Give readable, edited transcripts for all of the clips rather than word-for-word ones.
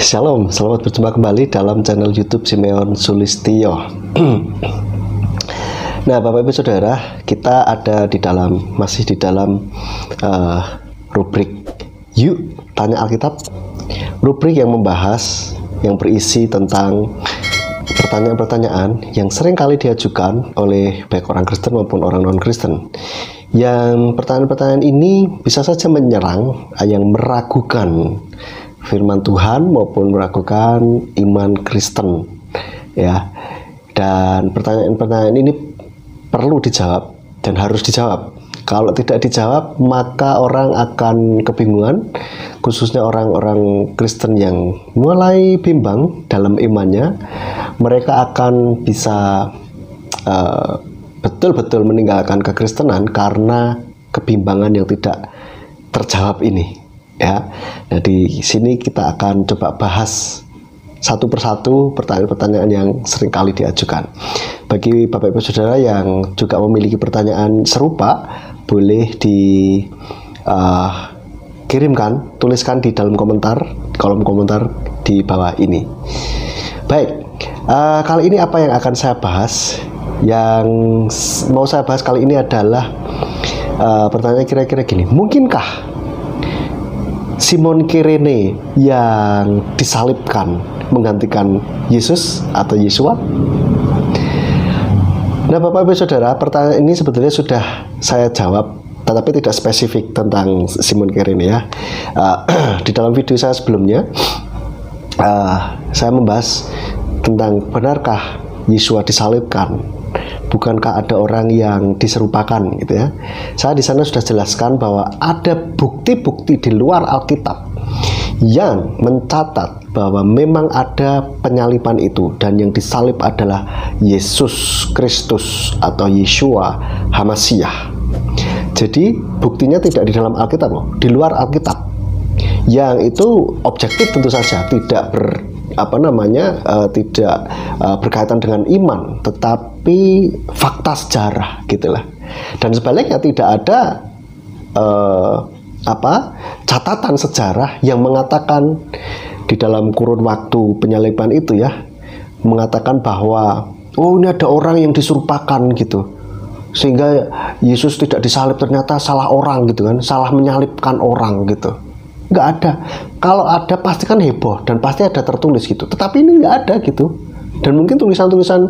Shalom, selamat berjumpa kembali dalam channel YouTube Simeon Sulistyo. Nah, Bapak Ibu Saudara, kita masih di dalam rubrik Yuk Tanya Alkitab. Rubrik yang berisi tentang pertanyaan-pertanyaan yang sering kali diajukan oleh baik orang Kristen maupun orang non-Kristen. Yang pertanyaan-pertanyaan ini bisa saja menyerang, yang meragukan firman Tuhan maupun meragukan iman Kristen, ya. Dan pertanyaan-pertanyaan ini perlu dijawab dan harus dijawab. Kalau tidak dijawab, maka orang akan kebingungan, khususnya orang-orang Kristen yang mulai bimbang dalam imannya. Mereka akan bisa betul-betul meninggalkan kekristenan karena kebimbangan yang tidak terjawab ini. Ya, nah di sini kita akan coba bahas satu persatu pertanyaan-pertanyaan yang sering kali diajukan. Bagi Bapak Ibu Saudara yang juga memiliki pertanyaan serupa, boleh kirimkan, tuliskan di dalam kolom komentar di bawah ini. Baik, kali ini apa yang akan saya bahas? Yang mau saya bahas kali ini adalah pertanyaan kira-kira gini: mungkinkah Simon Kirene yang disalibkan menggantikan Yesus atau Yesua? Nah, Bapak Ibu Saudara, pertanyaan ini sebetulnya sudah saya jawab, tetapi tidak spesifik tentang Simon Kirene, ya. Di dalam video saya sebelumnya, saya membahas tentang benarkah Yesua disalibkan? Bukankah ada orang yang diserupakan, gitu ya? Saya di sana sudah jelaskan bahwa ada bukti-bukti di luar Alkitab yang mencatat bahwa memang ada penyaliban itu, dan yang disalib adalah Yesus Kristus atau Yeshua HaMashiach. Jadi buktinya tidak di dalam Alkitab loh, di luar Alkitab. Yang itu objektif tentu saja, tidak berkaitan dengan iman, tetapi fakta sejarah, gitulah. Dan sebaliknya tidak ada catatan sejarah yang mengatakan di dalam kurun waktu penyaliban itu, ya, mengatakan bahwa ini ada orang yang diserupakan gitu, sehingga Yesus tidak disalib, ternyata salah orang gitu kan, salah menyalibkan orang gitu. Nggak ada. Kalau ada pasti kan heboh dan pasti ada tertulis gitu. Tetapi ini nggak ada gitu. Dan mungkin tulisan-tulisan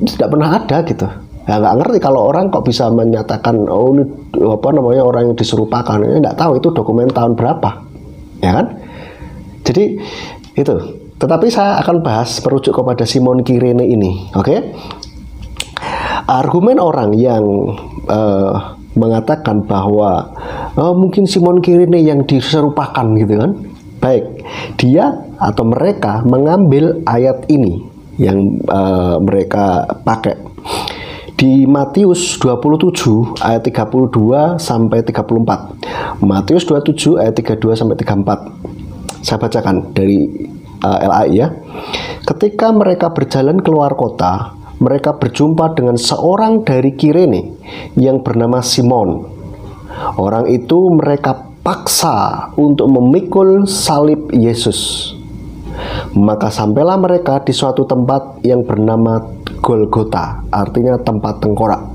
tidak pernah ada gitu. Ya, nggak ngerti kalau orang kok bisa menyatakan ini orang yang diserupakan. Ini nggak tahu itu dokumen tahun berapa, ya kan? Jadi itu. Tetapi saya akan bahas merujuk kepada Simon Kirene ini, oke? Argumen orang yang mengatakan bahwa mungkin Simon Kirene yang diserupakan gitu kan. Baik, dia atau mereka mengambil ayat ini yang mereka pakai di Matius 27 ayat 32 sampai 34. Matius 27 ayat 32 sampai 34. Saya bacakan dari LAI, ya. Ketika mereka berjalan keluar kota, mereka berjumpa dengan seorang dari Kirene yang bernama Simon. Orang itu mereka paksa untuk memikul salib Yesus. Maka sampailah mereka di suatu tempat yang bernama Golgota, artinya tempat tengkorak.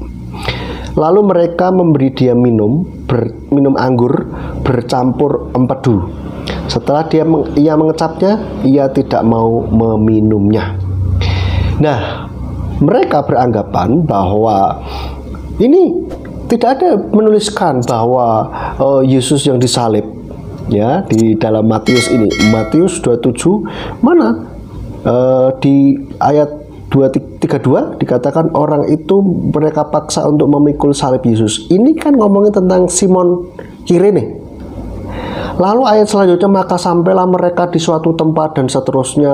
Lalu mereka memberi dia minum anggur bercampur empedu. Setelah ia mengecapnya, ia tidak mau meminumnya. Nah, mereka beranggapan bahwa ini tidak ada menuliskan bahwa Yesus yang disalib, ya, di dalam Matius ini. Matius 27 mana? Di ayat 32 dikatakan orang itu mereka paksa untuk memikul salib Yesus. Ini kan ngomongin tentang Simon Kirene. Lalu ayat selanjutnya, maka sampailah mereka di suatu tempat dan seterusnya.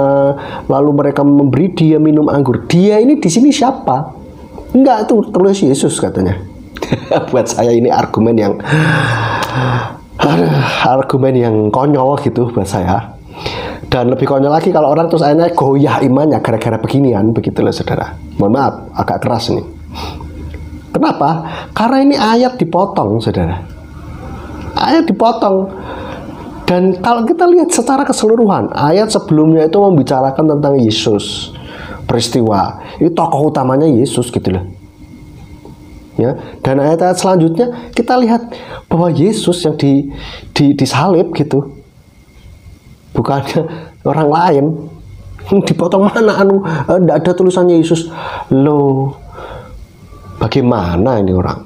Lalu mereka memberi dia minum anggur. Dia ini di sini siapa? Enggak, itu terus Yesus katanya. Buat saya ini argumen yang konyol gitu buat saya. Dan lebih konyol lagi kalau orang terus akhirnya goyah imannya gara-gara beginian, begitu loh saudara. Mohon maaf, agak keras nih. Kenapa? Karena ini ayat dipotong, saudara. Ayat dipotong. Dan kalau kita lihat secara keseluruhan, ayat sebelumnya itu membicarakan tentang Yesus, peristiwa. Ini tokoh utamanya Yesus gitu loh. Ya, dan ayat-ayat selanjutnya kita lihat bahwa Yesus yang disalib gitu. Bukannya orang lain. Dipotong mana enggak ada tulisannya Yesus. Loh. Bagaimana ini orang?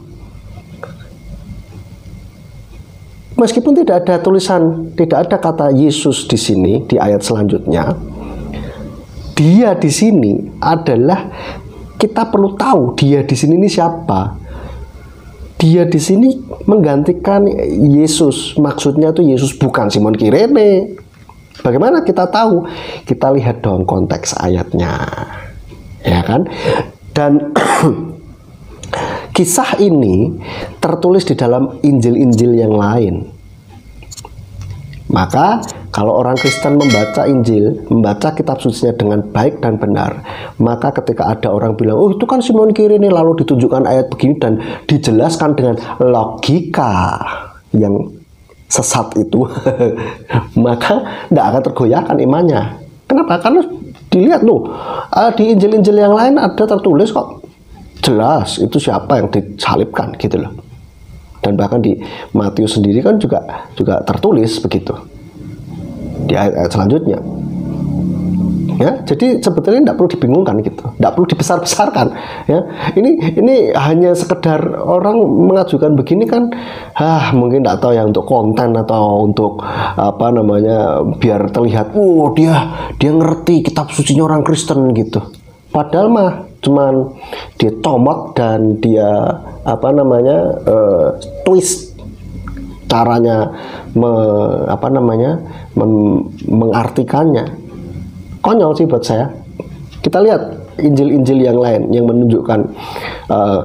Meskipun tidak ada tulisan, tidak ada kata Yesus di sini di ayat selanjutnya, dia di sini adalah, kita perlu tahu dia di sini ini siapa. Dia di sini menggantikan Yesus. Maksudnya itu Yesus, bukan Simon Kirene. Bagaimana kita tahu? Kita lihat dong konteks ayatnya, ya kan? Dan kisah ini tertulis di dalam Injil-Injil yang lain. Maka kalau orang Kristen membaca Injil, membaca kitab sucinya dengan baik dan benar, maka ketika ada orang bilang, oh itu kan Simon Kirene, lalu ditunjukkan ayat begini dan dijelaskan dengan logika yang sesat itu, maka tidak akan tergoyahkan imannya. Kenapa? Karena dilihat loh, di Injil-Injil yang lain ada tertulis kok, jelas itu siapa yang disalibkan gitu loh. Dan bahkan di Matius sendiri kan juga tertulis begitu di ayat-ayat selanjutnya. Ya, jadi sebetulnya tidak perlu dibingungkan gitu, tidak perlu dibesar-besarkan. Ya, ini hanya sekedar orang mengajukan begini kan, mungkin tidak tahu ya untuk konten atau untuk apa namanya, biar terlihat, dia ngerti kitab sucinya orang Kristen gitu. Padahal mah cuman dia tomat dan dia apa namanya twist caranya mengartikannya. Konyol sih buat saya. Kita lihat Injil-Injil yang lain yang menunjukkan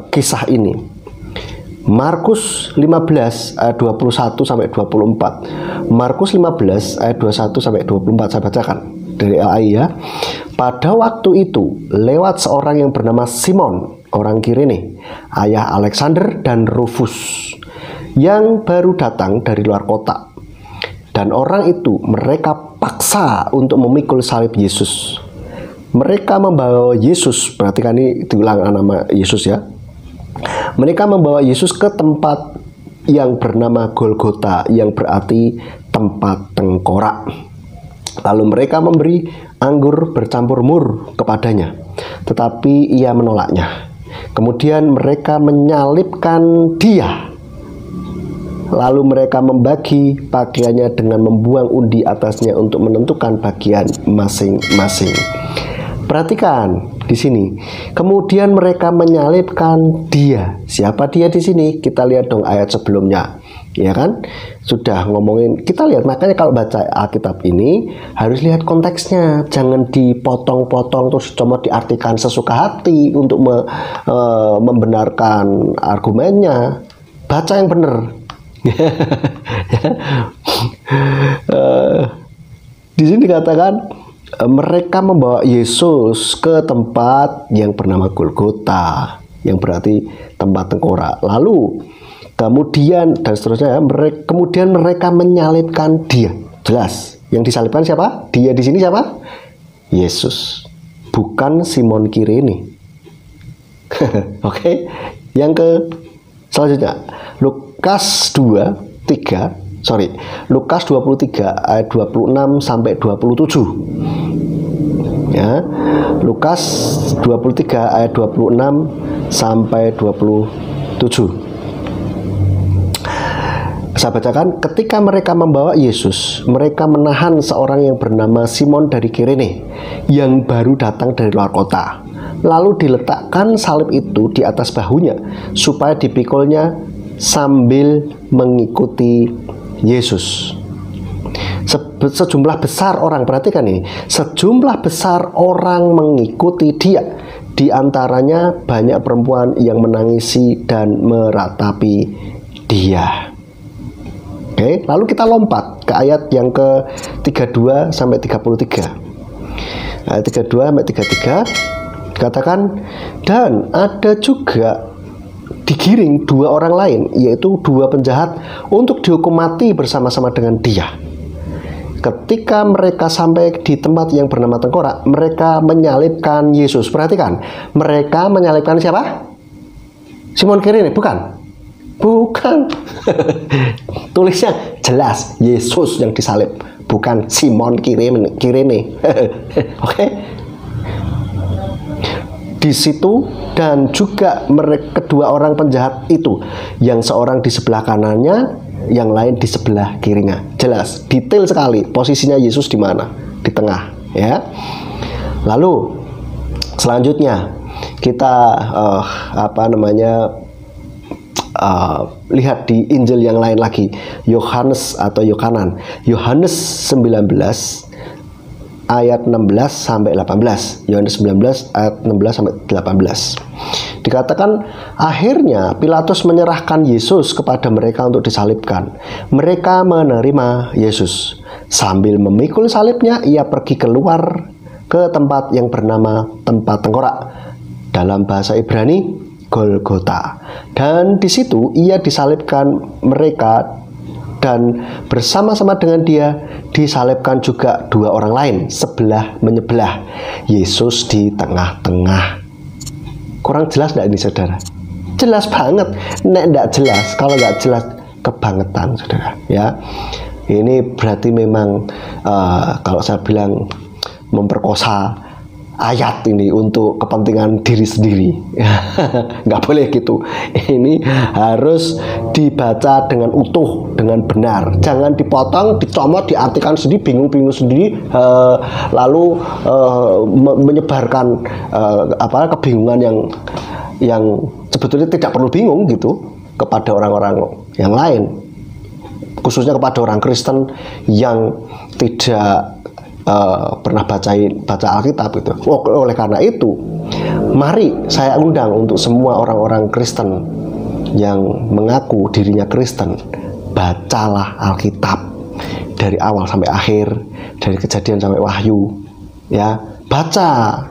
kisah ini. Markus 15 ayat 21 sampai 24. Markus 15 ayat 21 sampai 24, saya bacakan dari AI ya. Pada waktu itu lewat seorang yang bernama Simon, orang Kirene, ayah Alexander dan Rufus, yang baru datang dari luar kota. Dan orang itu mereka paksa untuk memikul salib Yesus. Mereka membawa Yesus, perhatikan ini diulang nama Yesus ya. Mereka membawa Yesus ke tempat yang bernama Golgota, yang berarti tempat tengkorak. Lalu mereka memberi anggur bercampur mur kepadanya, tetapi ia menolaknya. Kemudian mereka menyalibkan dia. Lalu mereka membagi pakaiannya dengan membuang undi atasnya untuk menentukan bagian masing-masing. Perhatikan di sini. Kemudian mereka menyalibkan dia. Siapa dia di sini? Kita lihat dong ayat sebelumnya. Ya kan? Sudah ngomongin. Kita lihat, makanya kalau baca Alkitab ini harus lihat konteksnya. Jangan dipotong-potong terus cuma diartikan sesuka hati untuk membenarkan argumennya. Baca yang benar. Di sini dikatakan mereka membawa Yesus ke tempat yang bernama Golgota, yang berarti tempat tengkorak. Lalu kemudian dan seterusnya, kemudian mereka menyalibkan dia. Jelas, yang disalibkan siapa? Dia di sini siapa? Yesus, bukan Simon Kirene. Oke, yang ke selanjutnya Lukas 23 ayat 26 sampai 27. Ya. Lukas 23 ayat 26 sampai 27. Saya bacakan, ketika mereka membawa Yesus, mereka menahan seorang yang bernama Simon dari Kirene yang baru datang dari luar kota. Lalu diletakkan salib itu di atas bahunya supaya dipikulnya sambil mengikuti Yesus. Sejumlah besar orang, perhatikan ini, sejumlah besar orang mengikuti dia. Di antaranya banyak perempuan yang menangisi dan meratapi dia. Oke, lalu kita lompat ke ayat yang ke-32 sampai 33. Ayat 32 sampai 33 dikatakan, dan ada juga digiring dua orang lain, yaitu dua penjahat, untuk dihukum mati bersama-sama dengan dia. ketika mereka sampai di tempat yang bernama tengkorak, mereka menyalibkan Yesus. Perhatikan, mereka menyalibkan siapa? Simon Kirene, bukan? Bukan. Tulisnya jelas, Yesus yang disalib, bukan Simon Kirene. Oke? Di situ, dan juga mereka kedua orang penjahat itu, yang seorang di sebelah kanannya, yang lain di sebelah kirinya. Jelas, detail sekali posisinya Yesus di mana, di tengah, ya. Lalu selanjutnya kita lihat di Injil yang lain lagi, Yohanes atau Yohanan, Yohanes 19 ayat 16 sampai 18. Yohanes 19 ayat 16 sampai 18. Dikatakan, akhirnya Pilatus menyerahkan Yesus kepada mereka untuk disalibkan. Mereka menerima Yesus. Sambil memikul salibnya, ia pergi keluar ke tempat yang bernama tempat tengkorak. Dalam bahasa Ibrani, Golgota. Dan di situ ia disalibkan mereka, dan bersama-sama dengan dia disalibkan juga dua orang lain, sebelah menyebelah. Yesus di tengah-tengah. Kurang jelas nggak ini, saudara? Jelas banget. Nek nggak jelas, kalau nggak jelas, kebangetan, saudara. Ya, ini berarti memang kalau saya bilang memperkosa ayat ini untuk kepentingan diri sendiri. Nggak boleh gitu. Ini harus dibaca dengan utuh, dengan benar. Jangan dipotong, dicomot, diartikan sendiri, bingung-bingung sendiri, lalu menyebarkan kebingungan yang sebetulnya tidak perlu bingung gitu kepada orang-orang yang lain, khususnya kepada orang Kristen yang tidak pernah baca Alkitab gitu. Oleh karena itu, mari saya undang untuk semua orang-orang Kristen yang mengaku dirinya Kristen, bacalah Alkitab dari awal sampai akhir, dari Kejadian sampai Wahyu, ya. Baca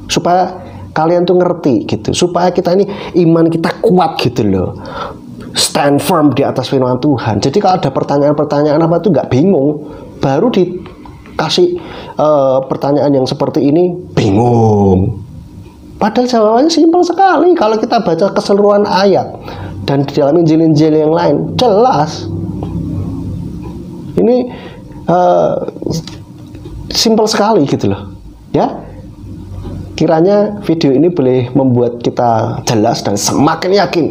supaya kalian tuh ngerti gitu, supaya kita ini iman kita kuat gitu loh, stand firm di atas firman Tuhan. Jadi kalau ada pertanyaan-pertanyaan apa tuh nggak bingung, baru dikasih pertanyaan yang seperti ini bingung. Padahal jawabannya simpel sekali kalau kita baca keseluruhan ayat dan di dalam Injil-Injil yang lain jelas. Ini simpel sekali gitu loh, ya. Kiranya video ini boleh membuat kita jelas dan semakin yakin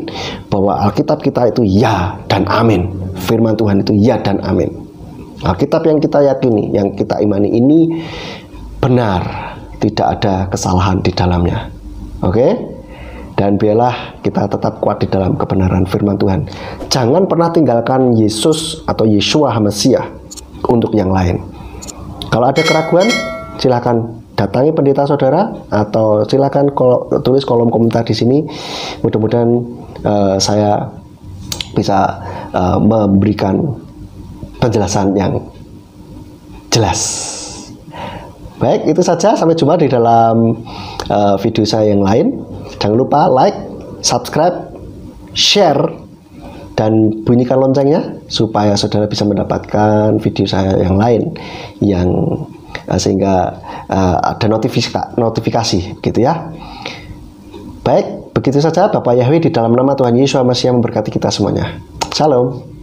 bahwa Alkitab kita itu ya dan amin. Firman Tuhan itu ya dan amin. Alkitab yang kita yakini, yang kita imani ini benar, tidak ada kesalahan di dalamnya. Oke? Dan biarlah kita tetap kuat di dalam kebenaran firman Tuhan. Jangan pernah tinggalkan Yesus atau Yeshua HaMasiah untuk yang lain. Kalau ada keraguan, silakan datangi pendeta saudara, atau silakan tulis kolom komentar di sini. Mudah-mudahan saya bisa memberikan penjelasan yang jelas. Baik, itu saja. Sampai jumpa di dalam video saya yang lain. Jangan lupa like, subscribe, share, dan bunyikan loncengnya supaya saudara bisa mendapatkan video saya yang lain, yang sehingga ada notifikasi gitu ya. Baik, begitu saja. Bapak Yahweh di dalam nama Tuhan Yesus HaMasiah memberkati kita semuanya. Shalom.